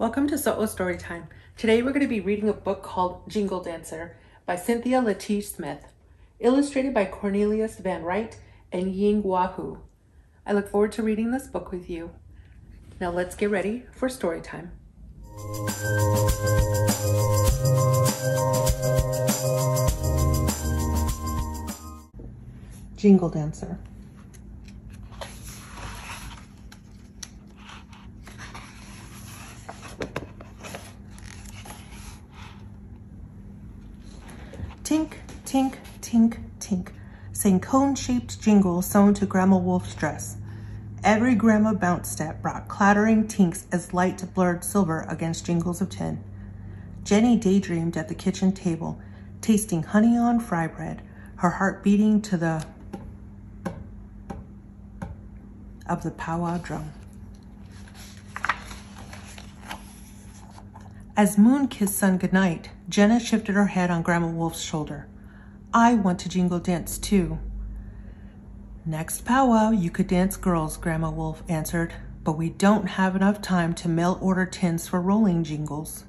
Welcome to Solo Storytime. Today we're going to be reading a book called Jingle Dancer by Cynthia Leitich Smith, illustrated by Cornelius Van Wright and Ying-Hwa. I look forward to reading this book with you. Now let's get ready for story time. Jingle Dancer. Tink, tink, tink, tink, sang cone-shaped Jingle sewn to Grandma Wolf's dress. Every Grandma bounce step brought clattering tinks as light blurred silver against jingles of tin. Jenny daydreamed at the kitchen table, tasting honey on fry bread, her heart beating to the of the powwow drum. As Moon kissed Sun goodnight, Jenna shifted her head on Grandma Wolf's shoulder. I want to jingle dance too. Next powwow, you could dance, girls, Grandma Wolf answered, but we don't have enough time to mail order tins for rolling jingles.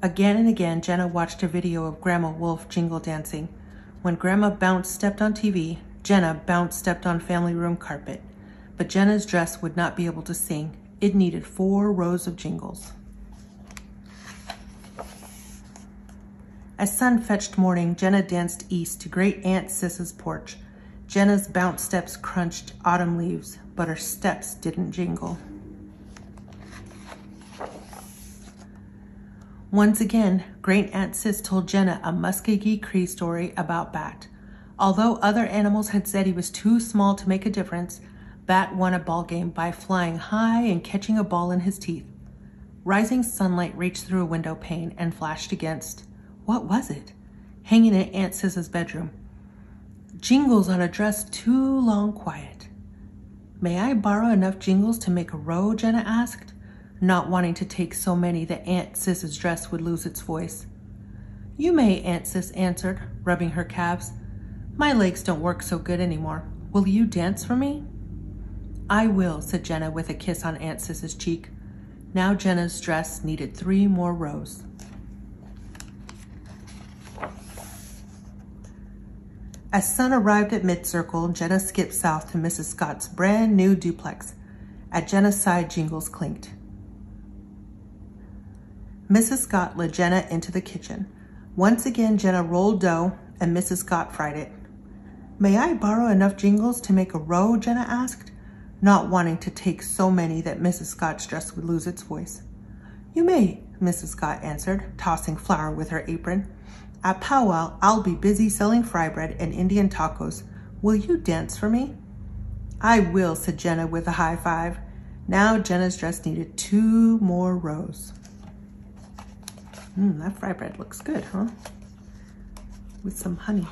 Again and again, Jenna watched a video of Grandma Wolf jingle dancing. When Grandma Bounce stepped on TV, Jenna Bounce stepped on family room carpet. But Jenna's dress would not be able to sing. It needed 4 rows of jingles. As sun fetched morning, Jenna danced east to Great Aunt Sis's porch. Jenna's bounce steps crunched autumn leaves, but her steps didn't jingle. Once again, Great Aunt Sis told Jenna a Muskogee Cree story about Bat. Although other animals had said he was too small to make a difference, Bat won a ball game by flying high and catching a ball in his teeth. Rising sunlight reached through a window pane and flashed against, what was it? Hanging in Aunt Sis's bedroom. Jingles on a dress too long quiet. May I borrow enough jingles to make a row? Jenna asked, not wanting to take so many that Aunt Sis's dress would lose its voice. You may, Aunt Sis answered, rubbing her calves. My legs don't work so good anymore. Will you dance for me? I will, said Jenna with a kiss on Aunt Sis's cheek. Now Jenna's dress needed 3 more rows. As Sun arrived at mid-circle, Jenna skipped south to Mrs. Scott's brand new duplex. At Jenna's side, jingles clinked. Mrs. Scott led Jenna into the kitchen. Once again, Jenna rolled dough and Mrs. Scott fried it. May I borrow enough jingles to make a row? Jenna asked, not wanting to take so many that Mrs. Scott's dress would lose its voice. You may, Mrs. Scott answered, tossing flour with her apron. At powwow, I'll be busy selling fry bread and Indian tacos. Will you dance for me? I will, said Jenna with a high five. Now Jenna's dress needed 2 more rows. That fry bread looks good, huh? With some honey.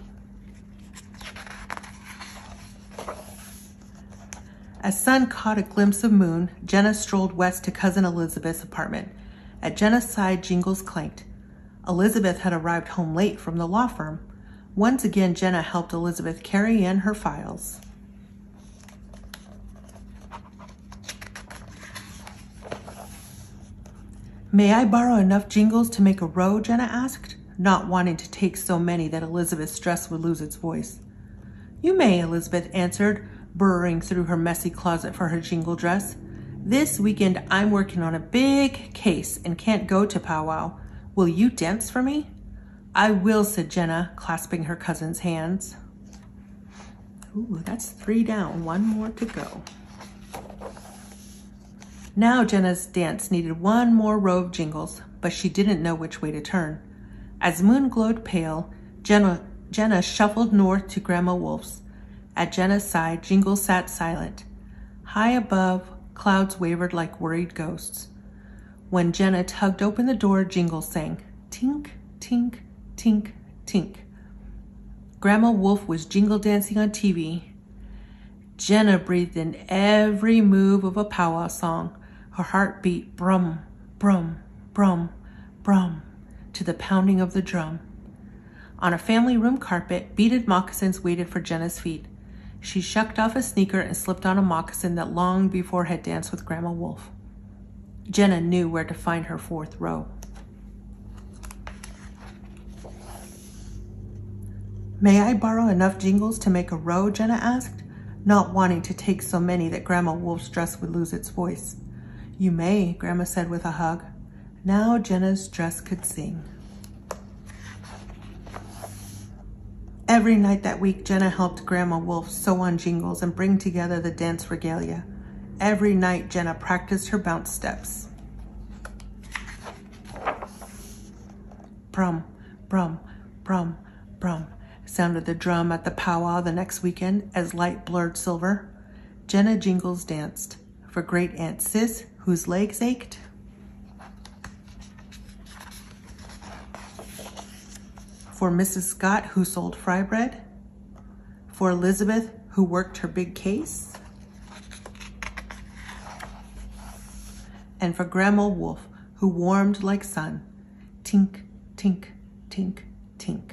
As Sun caught a glimpse of Moon, Jenna strolled west to Cousin Elizabeth's apartment. At Jenna's side, jingles clanked. Elizabeth had arrived home late from the law firm. Once again, Jenna helped Elizabeth carry in her files. May I borrow enough jingles to make a row? Jenna asked, not wanting to take so many that Elizabeth's dress would lose its voice. You may, Elizabeth answered, burrowing through her messy closet for her jingle dress. This weekend, I'm working on a big case and can't go to powwow. Will you dance for me? I will, said Jenna, clasping her cousin's hands. Ooh, that's 3 down, 1 more to go. Now Jenna's dance needed 1 more row of jingles, but she didn't know which way to turn. As Moon glowed pale, Jenna shuffled north to Grandma Wolf's. At Jenna's side, Jingle sat silent. High above, clouds wavered like worried ghosts. When Jenna tugged open the door, Jingle sang, tink, tink, tink, tink. Grandma Wolf was jingle dancing on TV. Jenna breathed in every move of a powwow song. Her heart beat brum, brum, brum, brum to the pounding of the drum. On a family room carpet, beaded moccasins waited for Jenna's feet. She shucked off a sneaker and slipped on a moccasin that long before had danced with Grandma Wolf. Jenna knew where to find her fourth row. "May I borrow enough jingles to make a row?" Jenna asked, not wanting to take so many that Grandma Wolf's dress would lose its voice. "You may," Grandma said with a hug. Now Jenna's dress could sing. Every night that week, Jenna helped Grandma Wolf sew on jingles and bring together the dance regalia. Every night, Jenna practiced her bounce steps. Brum, brum, brum, brum, sounded the drum at the powwow the next weekend as light blurred silver. Jenna Jingles danced for Great Aunt Sis, whose legs ached, for Mrs. Scott, who sold fry bread, for Elizabeth, who worked her big case, and for Grandma Wolf, who warmed like sun. Tink, tink, tink, tink.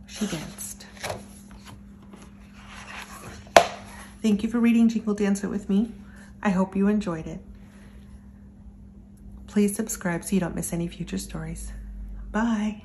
She danced. Thank you for reading Jingle Dance It with me. I hope you enjoyed it. Please subscribe so you don't miss any future stories. Bye.